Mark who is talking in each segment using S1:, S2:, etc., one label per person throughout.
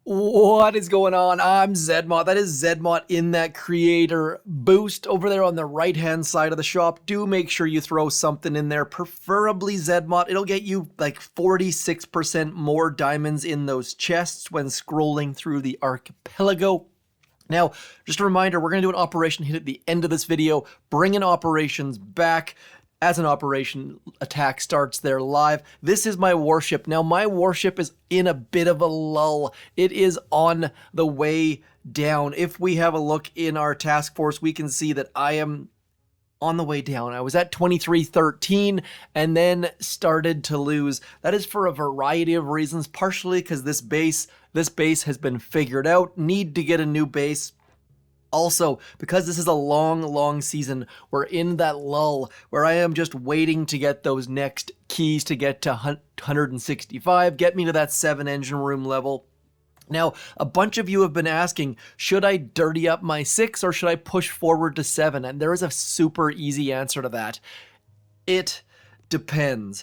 S1: What is going on? I'm ZMOT. That is ZMOT in that creator boost over there on the right hand side of the shop. Do make sure you throw something in there, preferably ZMOT. It'll get you like 46% more diamonds in those chests when scrolling through the archipelago. Now, just a reminder, we're going to do an operation hit at the end of this video, bringing operations back. As an operation attack starts there live. This is my warship. Now, my warship is in a bit of a lull. It is on the way down. If we have a look in our task force, we can see that I am on the way down. I was at 2313 and then started to lose. That is for a variety of reasons, partially because this base has been figured out. Need to get a new base. Also, because this is a long season, we're in that lull where I am just waiting to get those next keys to get to 165, get me to that 7 engine room level. Now, a bunch of you have been asking, should I dirty up my 6 or should I push forward to 7? And there is a super easy answer to that. It depends.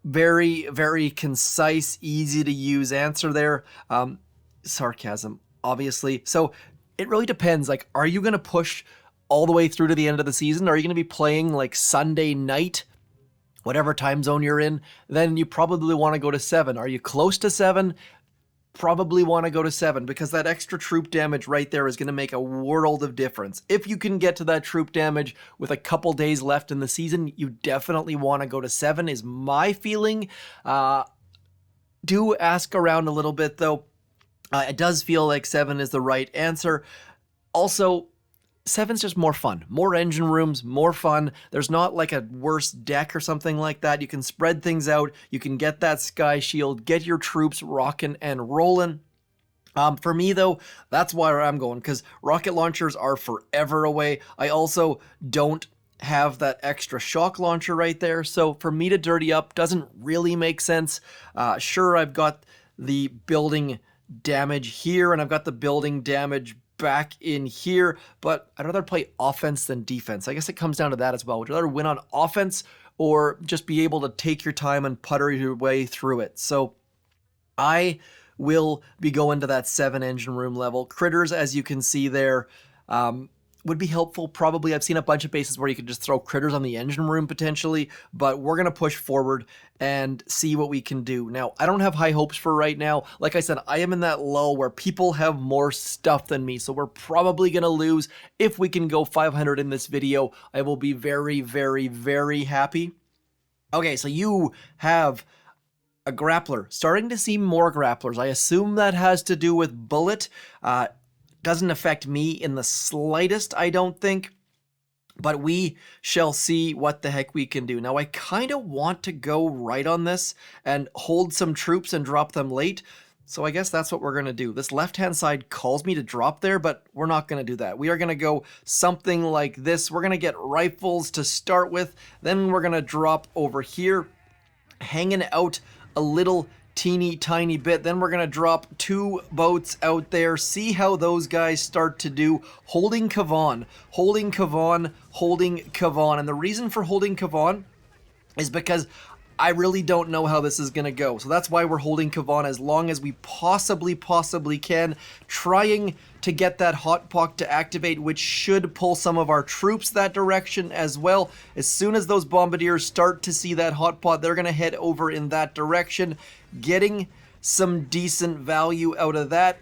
S1: Very concise, easy to use answer there. Sarcasm, obviously. So, it really depends. Like, are you going to push all the way through to the end of the season? Are you going to be playing like Sunday night, whatever time zone you're in? Then you probably want to go to 7. Are you close to 7? Probably want to go to 7 because that extra troop damage right there is going to make a world of difference. If you can get to that troop damage with a couple days left in the season, you definitely want to go to 7 is my feeling. Do ask around a little bit though. It does feel like 7 is the right answer. Also, 7's just more fun. More engine rooms, more fun. There's not like a worse deck or something like that. You can spread things out. You can get that sky shield, get your troops rocking and rolling. For me though, that's why I'm going, because rocket launchers are forever away. I also don't have that extra shock launcher right there. So for me to dirty up doesn't really make sense. Sure, I've got the building damage here and I've got the building damage back in here, but I'd rather play offense than defense. I guess it comes down to that as well. Would you rather win on offense or just be able to take your time and putter your way through it? So I will be going to that 7 engine room level. Critters, as you can see there, would be helpful probably. I've seen a bunch of bases where you could just throw critters on the engine room potentially, but we're going to push forward and see what we can do. Now, I don't have high hopes for right now. Like I said, I am in that lull where people have more stuff than me, so we're probably going to lose. If we can go 500 in this video, I will be very happy. Okay, so you have a grappler. Starting to see more grapplers. I assume that has to do with bullet. Doesn't affect me in the slightest, I don't think, but we shall see what the heck we can do. Now, I kind of want to go right on this and hold some troops and drop them late, so I guess that's what we're going to do. This left-hand side calls me to drop there, but we're not going to do that. We are going to go something like this. We're going to get rifles to start with, then we're going to drop over here, hanging out a little teeny tiny bit. Then we're going to drop 2 boats out there, see how those guys start to do. Holding Kavan. And the reason for holding Kavan is because I really don't know how this is going to go. So that's why we're holding Kavan as long as we possibly can, trying to get that hot pot to activate, which should pull some of our troops that direction as well. As soon as those bombardiers start to see that hot pot, they're going to head over in that direction, getting some decent value out of that.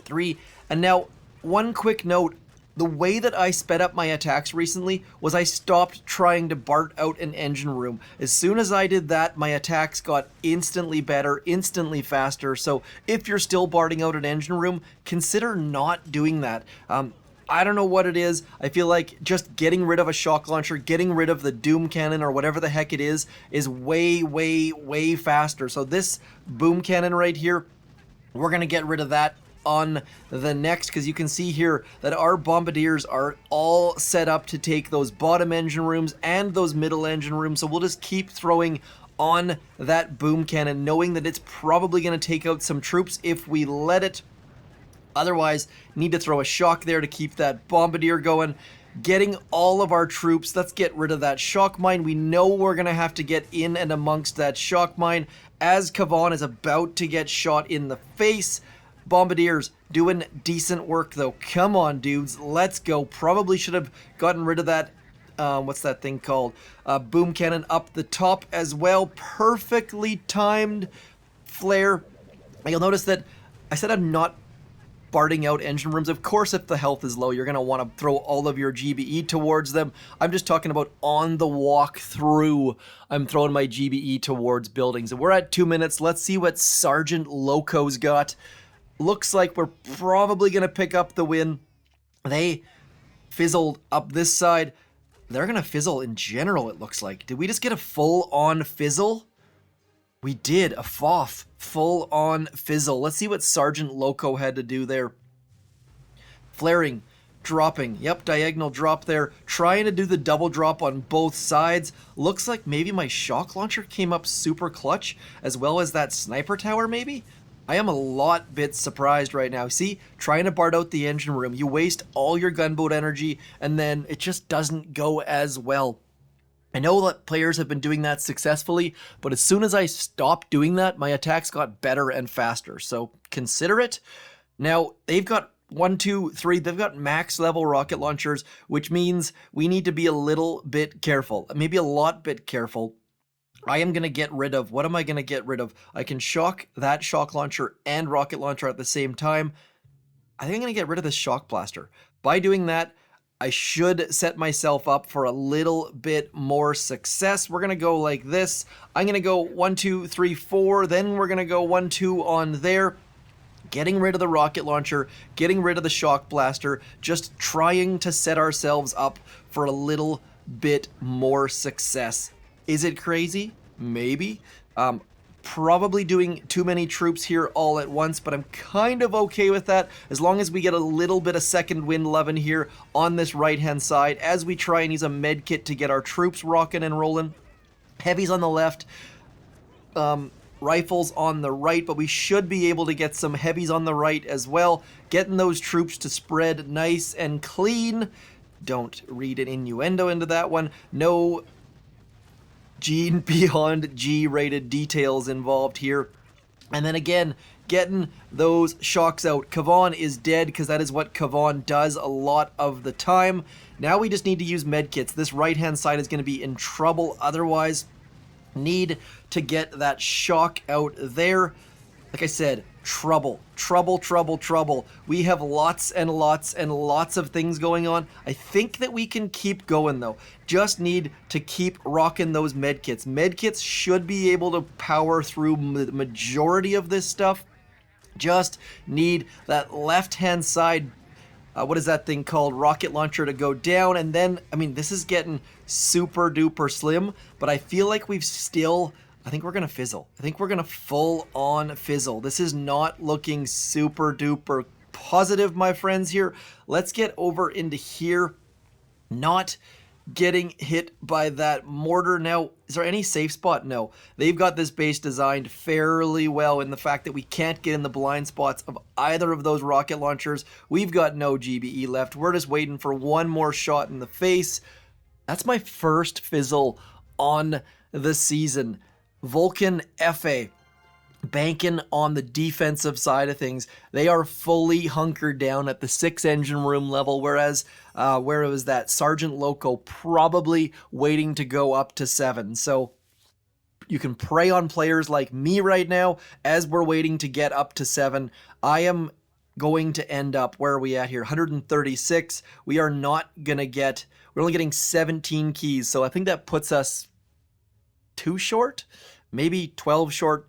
S1: 3. And now, one quick note. The way that I sped up my attacks recently was I stopped trying to BART out an engine room. As soon as I did that, my attacks got instantly better, instantly faster. So if you're still BARTing out an engine room, consider not doing that. I don't know what it is. I feel like just getting rid of a shock launcher, getting rid of the Doom Cannon or whatever the heck it is way faster. So this Boom Cannon right here, we're going to get rid of that on the next, because you can see here that our bombardiers are all set up to take those bottom engine rooms and those middle engine rooms. So we'll just keep throwing on that Boom Cannon, knowing that it's probably going to take out some troops if we let it. Otherwise, need to throw a shock there to keep that bombardier going. getting all of our troops. Let's get rid of that shock mine. We know we're going to have to get in and amongst that shock mine as Kavan is about to get shot in the face. Bombardiers doing decent work though. Come on, dudes. Let's go. Probably should have gotten rid of that. What's that thing called? Boom cannon up the top as well. Perfectly timed flare. You'll notice that I said I'm not barting out engine rooms. Of course, if the health is low, you're going to want to throw all of your GBE towards them. I'm just talking about on the walk through. I'm throwing my GBE towards buildings. And we're at 2 minutes. Let's see what Sergeant Loco's got. Looks like we're probably going to pick up the win. They fizzled up this side. They're going to fizzle in general, it looks like. Did we just get a full-on fizzle? We did, a FOF, full-on fizzle. Let's see what Sergeant Loco had to do there. Flaring, dropping, yep, diagonal drop there. Trying to do the double drop on both sides. Looks like maybe my shock launcher came up super clutch, as well as that sniper tower maybe? I am a bit surprised right now. See, trying to BART out the engine room. You waste all your gunboat energy, and then it just doesn't go as well. I know that players have been doing that successfully, but as soon as I stopped doing that, my attacks got better and faster. So consider it. Now, they've got 1, 2, 3, they've got max level rocket launchers, which means we need to be a little bit careful, maybe a lot bit careful. I am going to get rid of, what am I going to get rid of? I can shock that shock launcher and rocket launcher at the same time. I think I'm going to get rid of this shock blaster. By doing that, I should set myself up for a little bit more success. We're going to go like this. I'm going to go 1, 2, 3, 4. Then we're going to go 1, 2 on there. Getting rid of the rocket launcher, getting rid of the shock blaster, just trying to set ourselves up for a little bit more success. Is it crazy? Maybe. Probably doing too many troops here all at once, but I'm kind of okay with that as long as we get a little bit of second wind loving here on this right-hand side as we try and use a med kit to get our troops rocking and rolling. Heavies on the left, rifles on the right, but we should be able to get some heavies on the right as well. Getting those troops to spread nice and clean. Don't read an innuendo into that one. No G beyond G-rated details involved here. And then again, getting those shocks out. Kavan is dead because that is what Kavan does a lot of the time. Now we just need to use medkits. This right-hand side is going to be in trouble otherwise. Need to get that shock out there. Like I said, trouble. We have lots and lots and lots of things going on. I think that we can keep going though. Just need to keep rocking those medkits. Medkits should be able to power through the majority of this stuff. Just need that left-hand side, what is that thing called? Rocket launcher to go down. And then, I mean, this is getting super duper slim, but I feel like we've still... I think we're going to fizzle. I think we're going to full on fizzle. This is not looking super duper positive, my friends here. Let's get over into here. Not getting hit by that mortar. Now, is there any safe spot? No. They've got this base designed fairly well in the fact that we can't get in the blind spots of either of those rocket launchers. We've got no GBE left. We're just waiting for one more shot in the face. That's my first fizzle on the season. Vulcan FA, banking on the defensive side of things. They are fully hunkered down at the 6 engine room level, whereas where it was that Sergeant Loco probably waiting to go up to 7. So you can prey on players like me right now as we're waiting to get up to 7. I am going to end up, where are we at here? 136. We are not going to get, we're only getting 17 keys. So I think that puts us 2 short, maybe 12 short.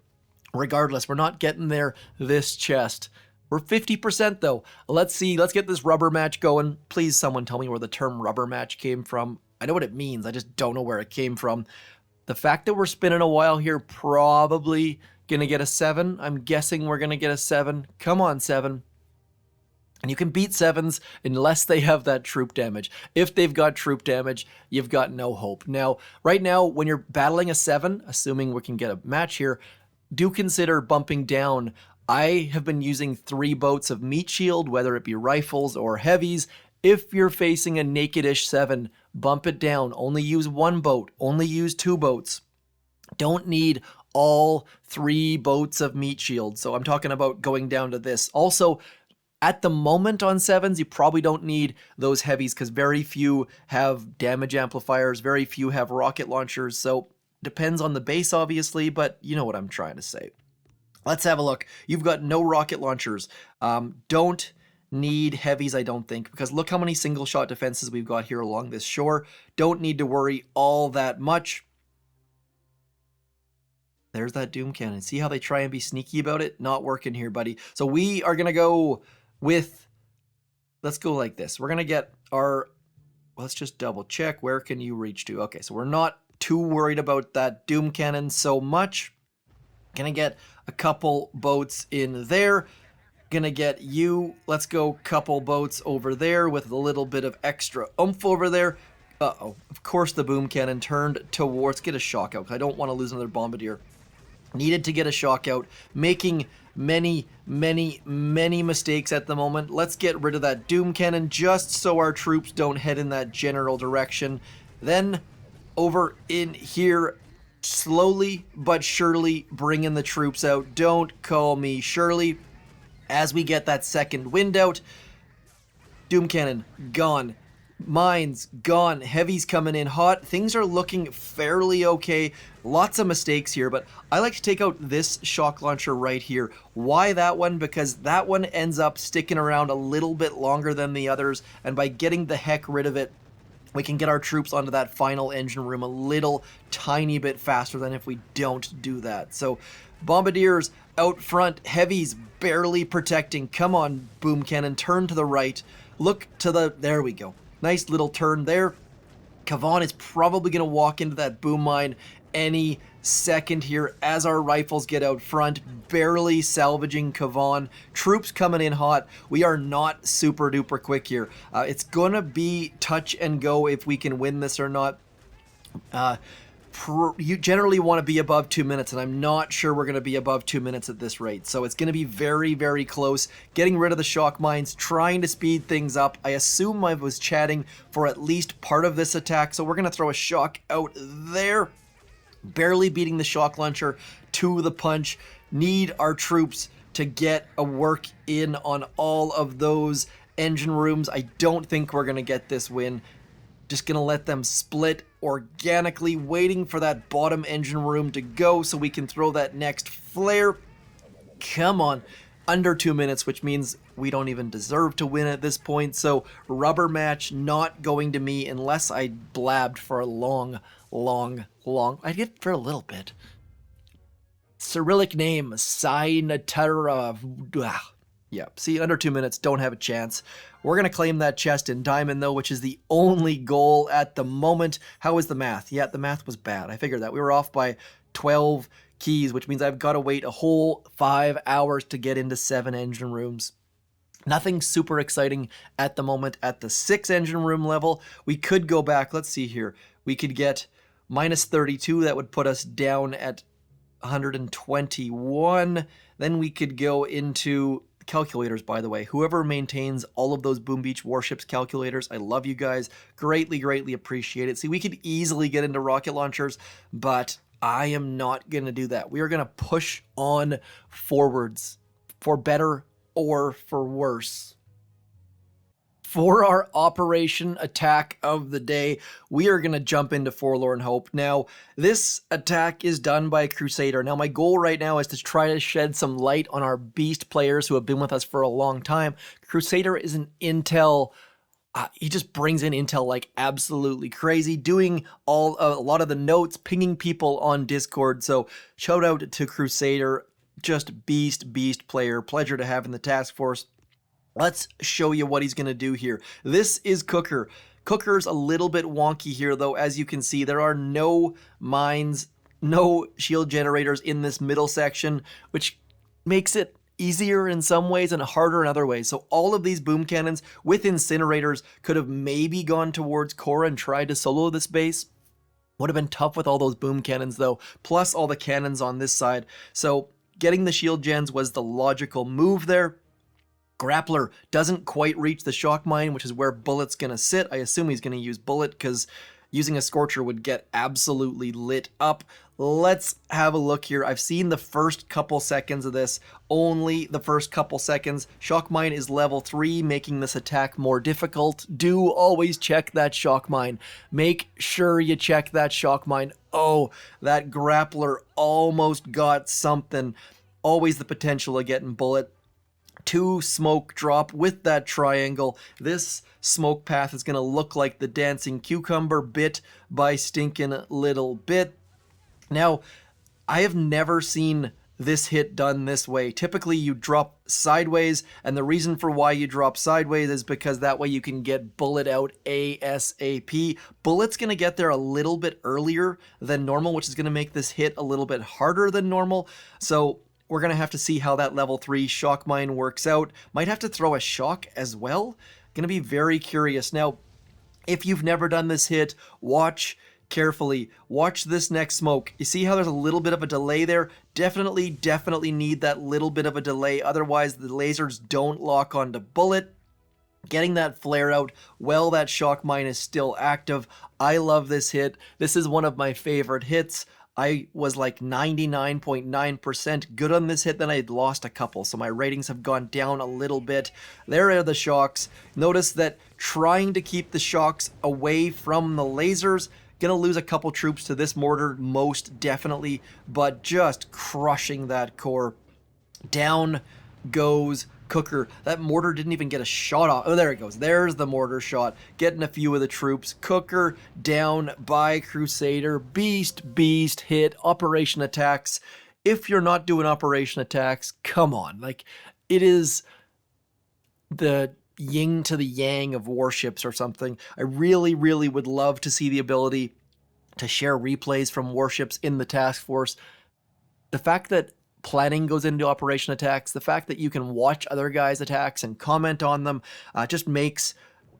S1: Regardless, we're not getting there this chest. We're 50% though. Let's see, let's get this rubber match going. Please someone tell me where the term rubber match came from. I know what it means, I just don't know where it came from. The fact that we're spinning a while here, probably gonna get a 7. I'm guessing we're gonna get a 7. Come on, 7. And you can beat 7s unless they have that troop damage. If they've got troop damage, you've got no hope. Now, right now, when you're battling a 7, assuming we can get a match here, do consider bumping down. I have been using 3 boats of meat shield, whether it be rifles or heavies. If you're facing a naked-ish 7, bump it down. Only use 1 boat. Only use 2 boats. Don't need all 3 boats of meat shield. So I'm talking about going down to this. Also, at the moment on 7s, you probably don't need those heavies because very few have damage amplifiers, very few have rocket launchers, so depends on the base obviously, but you know what I'm trying to say. Let's have a look. You've got no rocket launchers. Don't need heavies, I don't think, because look how many single shot defenses we've got here along this shore. Don't need to worry all that much. There's that Doom Cannon. See how they try and be sneaky about it? Not working here, buddy. So we are going to go with, let's go like this. We're going to get our, let's just double check. Where can you reach to? Okay, so we're not too worried about that Doom Cannon so much. Gonna get a couple boats in there. Gonna get you, let's go couple boats over there with a little bit of extra oomph over there. Uh-oh, of course the Boom Cannon turned towards, get a shock out. I don't want to lose another Bombardier. Needed to get a shock out, making many mistakes at the moment. Let's get rid of that Doom Cannon just so our troops don't head in that general direction. Then over in here, slowly but surely bring in the troops out. Don't call me Shirley. As we get that second wind out, Doom Cannon gone. Mines gone. Heavies coming in hot. Things are looking fairly okay. Lots of mistakes here, but I like to take out this shock launcher right here. Why that one? Because that one ends up sticking around a little bit longer than the others, and by getting the heck rid of it, we can get our troops onto that final engine room a little tiny bit faster than if we don't do that. So Bombardiers out front, heavies barely protecting. Come on, Boom Cannon, turn to the right. Look to the, there we go. Nice little turn there. Kavan is probably going to walk into that boom mine any second here as our rifles get out front, barely salvaging Kavan. Troops coming in hot. We are not super duper quick here. It's going to be touch and go if we can win this or not. You generally want to be above 2 minutes, and I'm not sure we're going to be above 2 minutes at this rate. So it's going to be very close. Getting rid of the shock mines, trying to speed things up. I assume I was chatting for at least part of this attack, so we're going to throw a shock out there. Barely beating the shock launcher to the punch. Need our troops to get a work in on all of those engine rooms. I don't think we're going to get this win. Just going to let them split organically, waiting for that bottom engine room to go so we can throw that next flare. Come on. Under 2 minutes, which means we don't even deserve to win at this point. So rubber match not going to me unless I blabbed for a long. I did for a little bit. Cyrillic name, Sinatara. Yeah, see, under 2 minutes, don't have a chance. We're going to claim that chest in diamond, though, which is the only goal at the moment. How is the math? Yeah, the math was bad. I figured that. We were off by 12 keys, which means I've got to wait a whole 5 hours to get into 7 engine rooms. Nothing super exciting at the moment at the 6 engine room level. We could go back. Let's see here. We could get minus 32. That would put us down at 121. Then we could go into calculators, by the way. Whoever maintains all of those Boom Beach Warships calculators, I love you guys. Greatly appreciate it. See, we could easily get into rocket launchers, but I am not going to do that. We are going to push on forwards for better or for worse. For our operation attack of the day, we are going to jump into Forlorn Hope. Now, this attack is done by a Crusader. Now, my goal right now is to try to shed some light on our beast players who have been with us for a long time. Crusader is an intel. He just brings in intel like absolutely crazy, doing a lot of the notes, pinging people on Discord. So shout out to Crusader, just beast player. Pleasure to have in the task force. Let's show you what he's going to do here. This is Cooker. Cooker's a little bit wonky here, though. As you can see, there are no mines, no shield generators in this middle section, which makes it easier in some ways and harder in other ways. So all of these boom cannons with incinerators could have maybe gone towards Cora and tried to solo this base. Would have been tough with all those boom cannons, though, plus all the cannons on this side. So getting the shield gens was the logical move there. Grappler doesn't quite reach the shock mine, which is where Bullet's gonna sit. I assume he's gonna use Bullet because using a Scorcher would get absolutely lit up. Let's have a look here. I've seen the first couple seconds of this, only the first couple seconds. Shock Mine is level 3, making this attack more difficult. Do always check that Shock Mine. Make sure you check that Shock Mine. Oh, that Grappler almost got something. Always the potential of getting Bullet. 2 smoke drop with that triangle. This smoke path is going to look like the dancing cucumber bit by stinking little bit. Now, I have never seen this hit done this way. Typically, you drop sideways, and the reason for why you drop sideways is because that way you can get Bullet out ASAP. Bullet's going to get there a little bit earlier than normal, which is going to make this hit a little bit harder than normal. So we're going to have to see how that level 3 shock mine works out. Might have to throw a shock as well. Going to be very curious. Now, if you've never done this hit, watch carefully. Watch this next smoke. You see how there's a little bit of a delay there? Definitely need that little bit of a delay. Otherwise, the lasers don't lock onto Bullet. Getting that flare out while that shock mine is still active. I love this hit. This is one of my favorite hits. I was like 99.9% good on this hit, then I had lost a couple, so my ratings have gone down a little bit. There are the shocks. Notice that trying to keep the shocks away from the lasers, gonna lose a couple troops to this mortar, most definitely, but just crushing that core. Down goes Cooker. That mortar didn't even get a shot off. Oh, there it goes. There's the mortar shot. Getting a few of the troops. Cooker down by Crusader. Beast hit. Operation attacks. If you're not doing operation attacks, come on. Like, it is the yin to the yang of warships or something. I really would love to see the ability to share replays from warships in the task force. The fact that planning goes into operation attacks, the fact that you can watch other guys' attacks and comment on them, just makes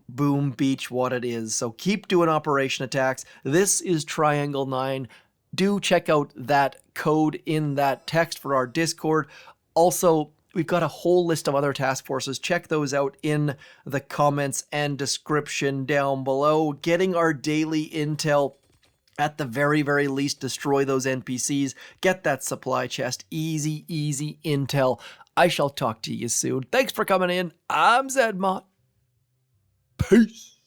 S1: Boom Beach what it is. So keep doing operation attacks. This is Triangle 9. Do check out that code in that text for our Discord. Also, we've got a whole list of other task forces. Check those out in the comments and description down below. Getting our daily intel. At the very least, destroy those NPCs. Get that supply chest. Easy intel. I shall talk to you soon. Thanks for coming in. I'm ZMOT. Peace.